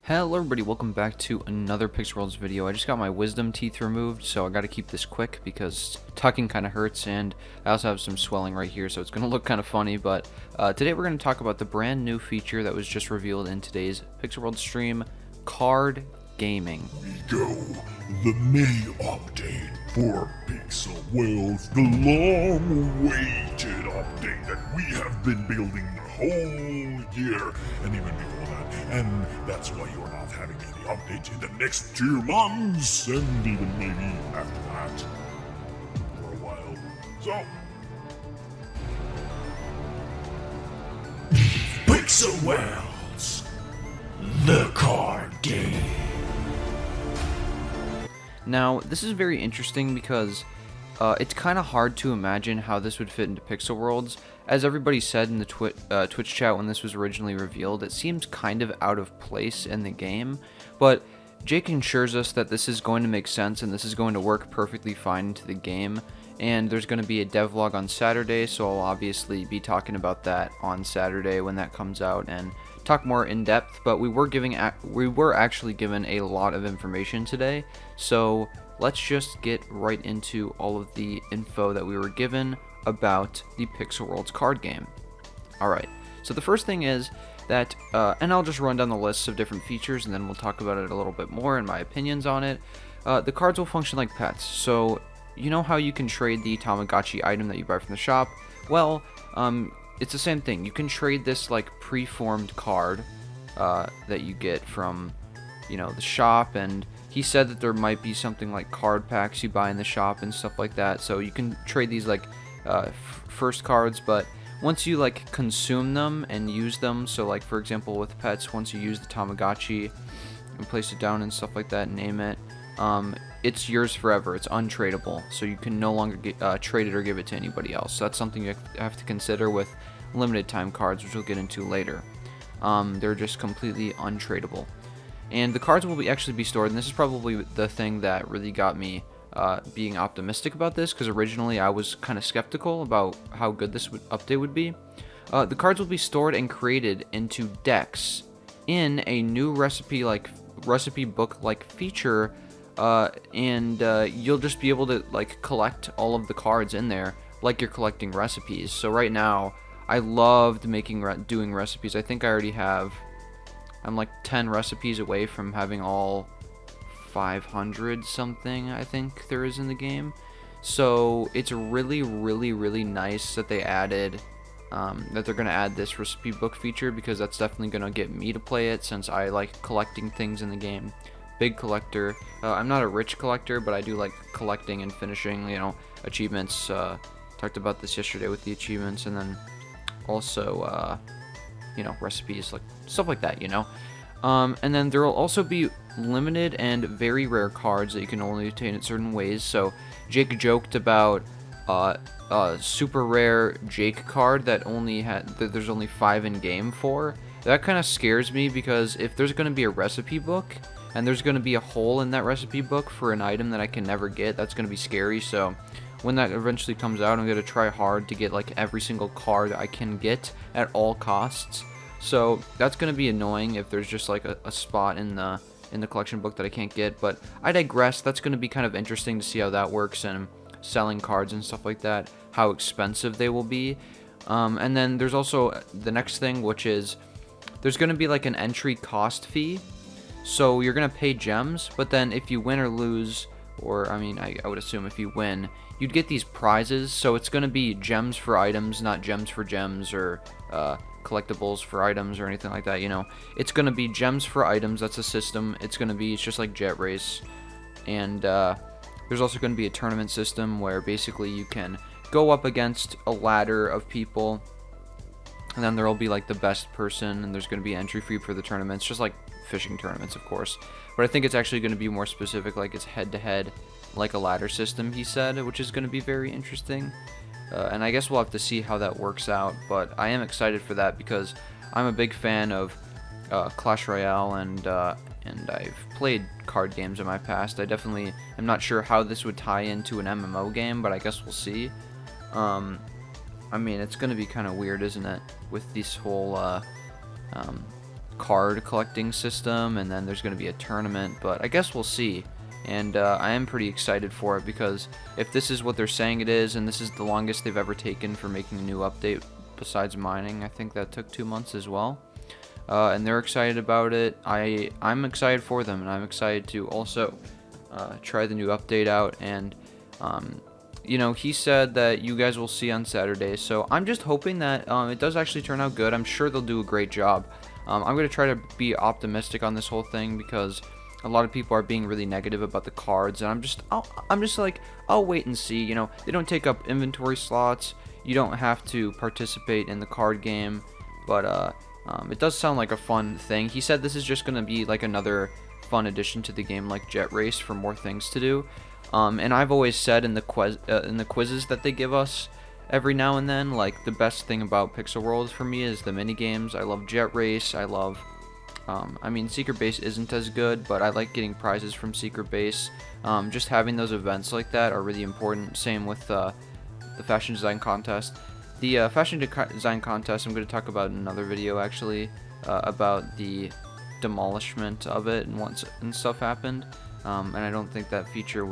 Hello everybody, welcome back to another Pixelworlds video. I just got my wisdom teeth removed, so I gotta keep this quick because tucking kind of hurts, and I also have some swelling right here, so it's gonna look kind of funny. But today we're gonna talk about the brand new feature that was just revealed in today's Pixelworlds stream, card gaming. We go, the May update for Pixelworlds, the long-awaited update that we have been building the whole year, and even before that. And that's why you're not having any updates in the next 2 months, and even maybe after that, for a while. So, Pixelworlds, the card game. Now, this is very interesting because it's kind of hard to imagine how this would fit into Pixelworlds. As everybody said in the Twitch chat when this was originally revealed, it seems kind of out of place in the game, but Jake assures us that this is going to make sense and this is going to work perfectly fine into the game, and there's going to be a devlog on Saturday, so I'll obviously be talking about that on Saturday when that comes out and talk more in depth. But we were actually given a lot of information today, so let's just get right into all of the info that we were given about the Pixelworlds card game. Alright, so the first thing is that, and I'll just run down the lists of different features and then we'll talk about it a little bit more and my opinions on it. The cards will function like pets, so you know how you can trade the Tamagotchi item that you buy from the shop? Well, it's the same thing. You can trade this like preformed card that you get from, the shop, and he said that there might be something like card packs you buy in the shop and stuff like that, so you can trade these like first cards, but once you like consume them and use them, so like for example with pets, once you use the Tamagotchi and place it down and stuff like that and name it, it's yours forever. It's untradeable, so you can no longer trade it or give it to anybody else. So that's something you have to consider with limited time cards, which we'll get into later. They're just completely untradeable, and the cards will actually be stored, and this is probably the thing that really got me being optimistic about this, because originally I was kind of skeptical about how good this update would be. The cards will be stored and created into decks in a new recipe book like feature, and you'll just be able to like collect all of the cards in there like you're collecting recipes. So right now I loved doing recipes. I think I already have, I'm like 10 recipes away from having all 500 something I think there is in the game. So it's really nice that they added that they're gonna add this recipe book feature, because that's definitely gonna get me to play it, since I like collecting things in the game. Big collector. I'm not a rich collector, but I do like collecting and finishing, achievements. Talked about this yesterday with the achievements, and then also recipes, like stuff like that, and then there will also be limited and very rare cards that you can only obtain in certain ways. So Jake joked about a super rare Jake card that there's only 5 in game for. That kind of scares me, because if there's going to be a recipe book and there's going to be a hole in that recipe book for an item that I can never get, that's going to be scary. So when that eventually comes out, I'm going to try hard to get like every single card I can get at all costs. So that's going to be annoying if there's just like a spot in the collection book that I can't get, but I digress. That's going to be kind of interesting to see how that works, and selling cards and stuff like that, how expensive they will be. And then there's also the next thing, which is there's going to be like an entry cost fee. So you're going to pay gems, but then if you win or lose, or I would assume if you win, you'd get these prizes. So it's going to be gems for items, not gems for gems, or collectibles for items or anything like that. It's going to be gems for items. That's a system. It's just like Jet Race. And there's also going to be a tournament system where basically you can go up against a ladder of people, and then there'll be like the best person, and there's going to be entry fee for the tournaments, just like fishing tournaments, of course. But I think it's actually going to be more specific, like it's head-to-head, like a ladder system, he said, which is going to be very interesting. And I guess we'll have to see how that works out, but I am excited for that because I'm a big fan of Clash Royale, and I've played card games in my past. I definitely am not sure how this would tie into an MMO game, but I guess we'll see. It's going to be kind of weird, isn't it, with this whole card collecting system, and then there's going to be a tournament, but I guess we'll see. And I am pretty excited for it, because if this is what they're saying it is, and this is the longest they've ever taken for making a new update besides mining, I think that took 2 months as well. And they're excited about it. I'm excited for them, and I'm excited to also try the new update out. And you know, he said that you guys will see on Saturday, so I'm just hoping that it does actually turn out good. I'm sure they'll do a great job. I'm going to try to be optimistic on this whole thing, because a lot of people are being really negative about the cards, and I'm just like, I'll wait and see. You know, they don't take up inventory slots. You don't have to participate in the card game, but it does sound like a fun thing. He said this is just going to be like another fun addition to the game, like Jet Race, for more things to do. And I've always said in the quizzes that they give us every now and then, like, the best thing about Pixel Worlds for me is the mini games. I love Jet Race. I love, I mean, Secret Base isn't as good, but I like getting prizes from Secret Base. Just having those events like that are really important. Same with the fashion design contest. The fashion design contest I'm going to talk about in another video, actually, about the demolishment of it and stuff happened. And I don't think that feature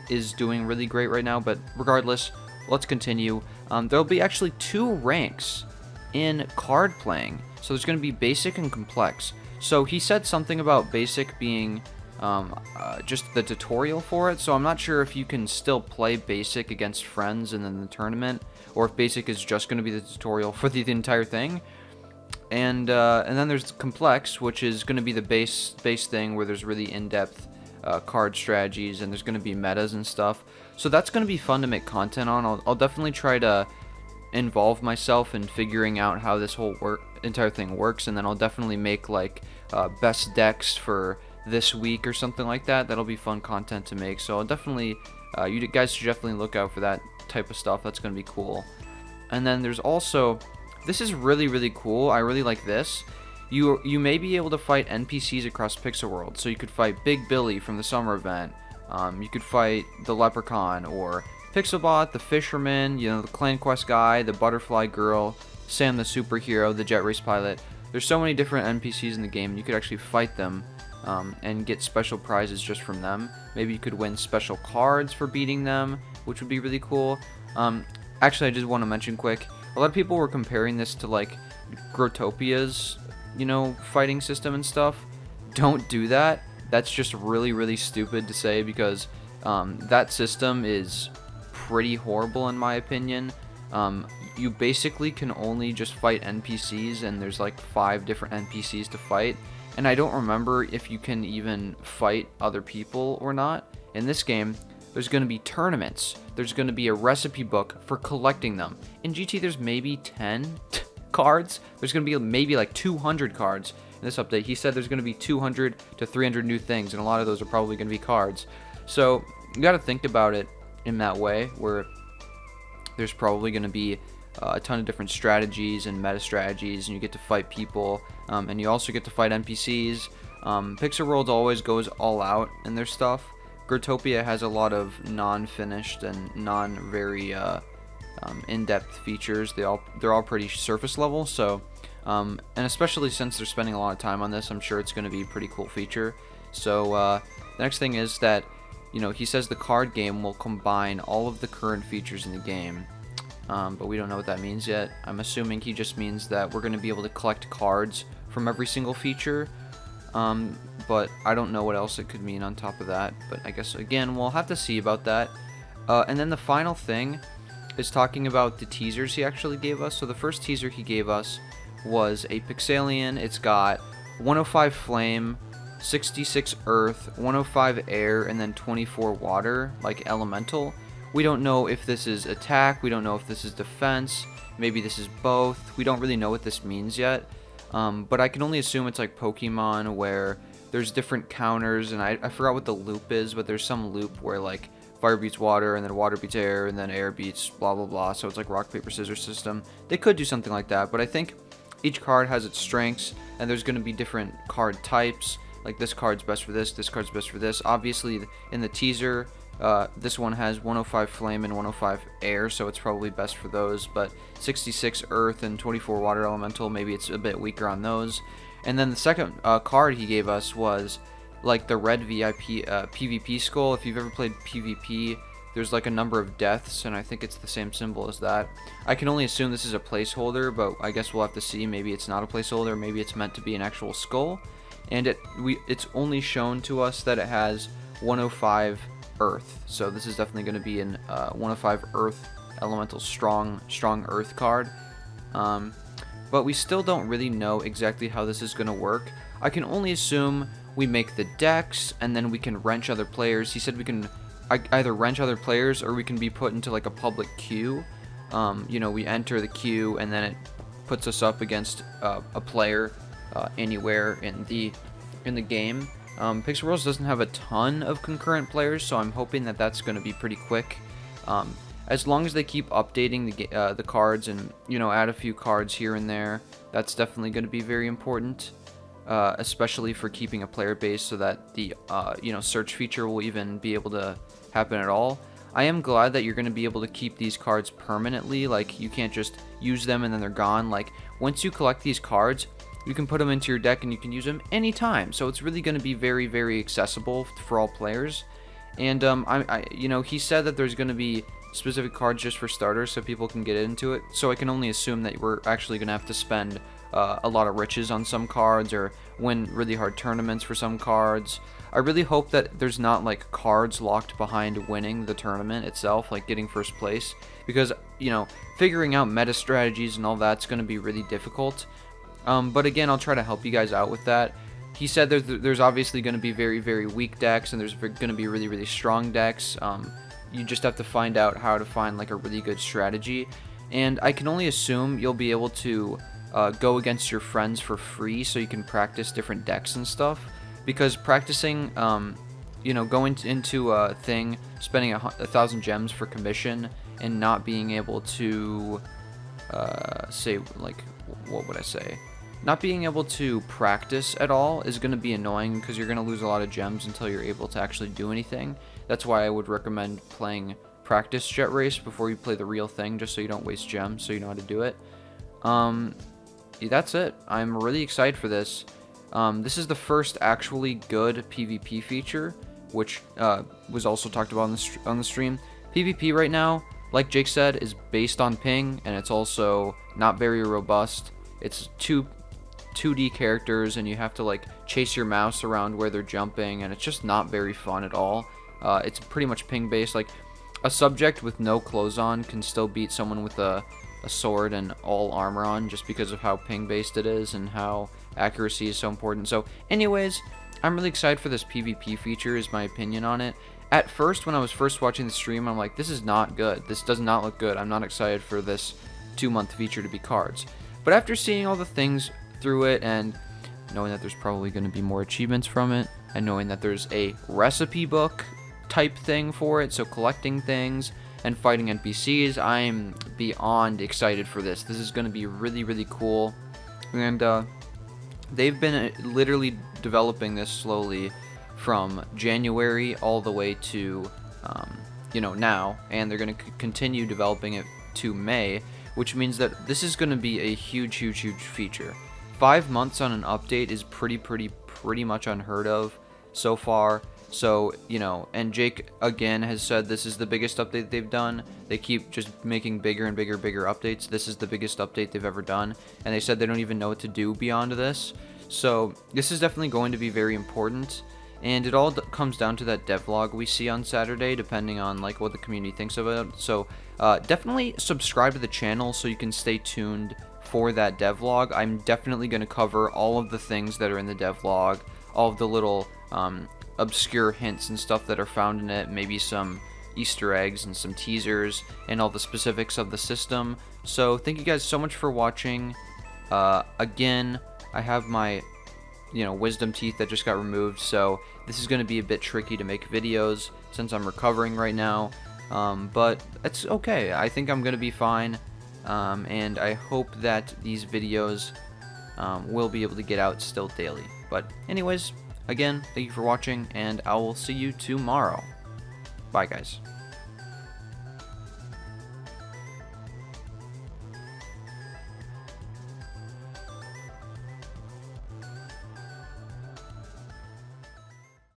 is doing really great right now, but regardless, let's continue. There'll be actually 2 ranks in card playing, so there's going to be basic and complex. So he said something about basic being just the tutorial for it, so I'm not sure if you can still play basic against friends and then the tournament, or if basic is just going to be the tutorial for the entire thing. And then there's complex, which is going to be the base thing, where there's really in-depth card strategies, and there's going to be metas and stuff. So that's going to be fun to make content on. I'll definitely try to involve myself in figuring out how this whole entire thing works, and then I'll definitely make like best decks for this week or something like that. That'll be fun content to make. So I'll definitely, you guys should definitely look out for that type of stuff. That's going to be cool. And then there's also, this is really, really cool. I really like this. You may be able to fight NPCs across Pixel World. So you could fight Big Billy from the summer event. You could fight the Leprechaun, or Pixelbot, the Fisherman, you know, the Clan Quest guy, the Butterfly Girl, Sam the Superhero, the Jet Race Pilot. There's so many different NPCs in the game, and you could actually fight them and get special prizes just from them. Maybe you could win special cards for beating them, which would be really cool. Actually, I just want to mention quick, a lot of people were comparing this to like Grotopia's, you know, fighting system and stuff. Don't do that. That's just really, really stupid to say, because that system is pretty horrible in my opinion. You basically can only just fight NPCs, and there's like 5 different NPCs to fight, and I don't remember if you can even fight other people or not. In this game, there's going to be tournaments. There's going to be a recipe book for collecting them. In GT, there's maybe 10 cards. There's going to be maybe like 200 cards in this update. He said there's going to be 200 to 300 new things, and a lot of those are probably going to be cards. So you got to think about it in that way, where there's probably going to be a ton of different strategies and meta strategies, and you get to fight people, and you also get to fight NPCs. Pixel World always goes all out in their stuff. Grotopia has a lot of non-finished and non-very in-depth features. They're all pretty surface level. So, and especially since they're spending a lot of time on this, I'm sure it's going to be a pretty cool feature. So the next thing is that, you know, he says the card game will combine all of the current features in the game, but we don't know what that means yet. I'm assuming he just means that we're going to be able to collect cards from every single feature. But I don't know what else it could mean on top of that, but I guess, again, we'll have to see about that. And then the final thing is talking about the teasers he actually gave us. So the first teaser he gave us was a Pixelian. It's got 105 flame, 66 earth, 105 air, and then 24 water, like elemental. We don't know if this is attack, we don't know if this is defense, maybe this is both. We don't really know what this means yet. But I can only assume it's like Pokemon, where there's different counters, and I forgot what the loop is, but there's some loop where like fire beats water, and then water beats air, and then air beats blah blah blah, so it's like rock paper scissors system. They could do something like that, but I think each card has its strengths, and there's going to be different card types, like this card's best for this card's best for this. Obviously in the teaser This one has 105 flame and 105 air, so it's probably best for those, but 66 earth and 24 water elemental, maybe it's a bit weaker on those. And then the second card he gave us was like the red VIP PvP skull. If you've ever played PvP, there's like a number of deaths, and I think it's the same symbol as that. I can only assume this is a placeholder, but I guess we'll have to see. Maybe it's not a placeholder, maybe it's meant to be an actual skull. And it's only shown to us that it has 105 earth, so this is definitely going to be an 105 earth elemental strong earth card. But we still don't really know exactly how this is going to work. I can only assume we make the decks and then we can wrench other players. He said we can either wrench other players or we can be put into like a public queue. You know, we enter the queue and then it puts us up against a player anywhere in the game. Pixel Worlds doesn't have a ton of concurrent players, so I'm hoping that that's going to be pretty quick. As long as they keep updating the cards and, you know, add a few cards here and there, that's definitely going to be very important, especially for keeping a player base so that the you know, search feature will even be able to happen at all. I am glad that you're going to be able to keep these cards permanently. Like, you can't just use them and then they're gone. Like, once you collect these cards, you can put them into your deck and you can use them anytime. So it's really going to be very, very accessible for all players. And you know, he said that there's going to be specific cards just for starters, so people can get into it. So I can only assume that we're actually going to have to spend a lot of riches on some cards or win really hard tournaments for some cards. I really hope that there's not like cards locked behind winning the tournament itself, like getting first place, because, you know, figuring out meta strategies and all that's going to be really difficult. But again, I'll try to help you guys out with that. He said there's obviously going to be very, very weak decks, and there's going to be really, really strong decks. You just have to find out how to find like a really good strategy. And I can only assume you'll be able to go against your friends for free, so you can practice different decks and stuff. Because practicing, you know, going into a thing, spending 1,000 gems for commission, and not being able to say, like, what would I say? Not being able to practice at all is going to be annoying, because you're going to lose a lot of gems until you're able to actually do anything. That's why I would recommend playing practice jet race before you play the real thing, just so you don't waste gems, so you know how to do it. That's it. I'm really excited for this. This is the first actually good PvP feature, which was also talked about on the stream. PvP right now, like Jake said, is based on ping, and it's also not very robust. It's 2D characters, and you have to like chase your mouse around where they're jumping, and it's just not very fun at all. It's pretty much ping based. Like, a subject with no clothes on can still beat someone with a sword and all armor on, just because of how ping based it is and how accuracy is so important. So anyways, I'm really excited for this PvP feature, is my opinion on it. At first, when I was first watching the stream, I'm like, this is not good. This does not look good. I'm not excited for this 2-month feature to be cards. But after seeing all the things through it, and knowing that there's probably going to be more achievements from it, and knowing that there's a recipe book type thing for it, so collecting things and fighting NPCs, I'm beyond excited for this. This is going to be really, really cool. And they've been literally developing this slowly from January all the way to, you know, now, and they're going to continue developing it to May, which means that this is going to be a huge, huge, huge feature. 5 months on an update is pretty much unheard of so far. So, you know, and Jake again has said this is the biggest update they've done. They keep just making bigger and bigger updates. This is the biggest update they've ever done, and they said they don't even know what to do beyond this. So this is definitely going to be very important, and it all comes down to that devlog we see on Saturday, depending on like what the community thinks of it. So definitely subscribe to the channel so you can stay tuned for that devlog. I'm definitely going to cover all of the things that are in the devlog, all of the little obscure hints and stuff that are found in it, maybe some Easter eggs and some teasers, and all the specifics of the system. So thank you guys so much for watching. Again, I have my, you know, wisdom teeth that just got removed, so this is going to be a bit tricky to make videos since I'm recovering right now, but it's okay. I think I'm going to be fine, and I hope that these videos will be able to get out still daily. But anyways, again, thank you for watching, and I will see you tomorrow. Bye, guys.